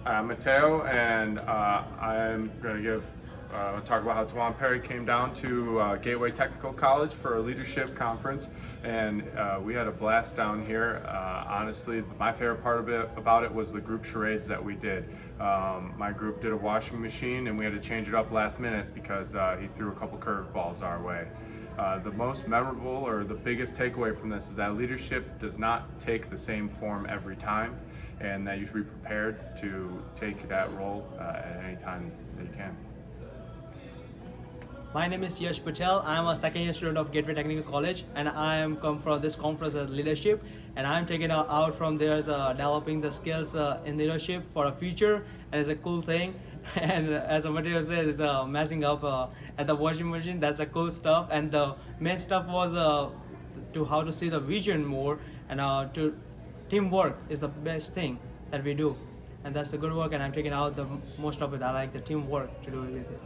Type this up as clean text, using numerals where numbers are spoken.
I'm Mateo, and I'm going to talk about how Tawan Perry came down to Gateway Technical College for a leadership conference, and we had a blast down here. Honestly, my favorite about it was the group charades that we did. My group did a washing machine, and we had to change it up last minute because he threw a couple curveballs our way. The most memorable or the biggest takeaway from this is that leadership does not take the same form every time, and that you should be prepared to take that role at any time that you can. My name is Yash Patel. I'm a second year student of Gateway Technical College, and I am come from this conference as leadership. And I'm taking out from there developing the skills in leadership for a future, and it's a cool thing. And as Mateo said, it's messing up at the washing machine. That's a cool stuff. And the main stuff was to how to see the vision more, and to teamwork is the best thing that we do, and that's the good work. And I'm taking out the most of it. I like the teamwork to do it with it.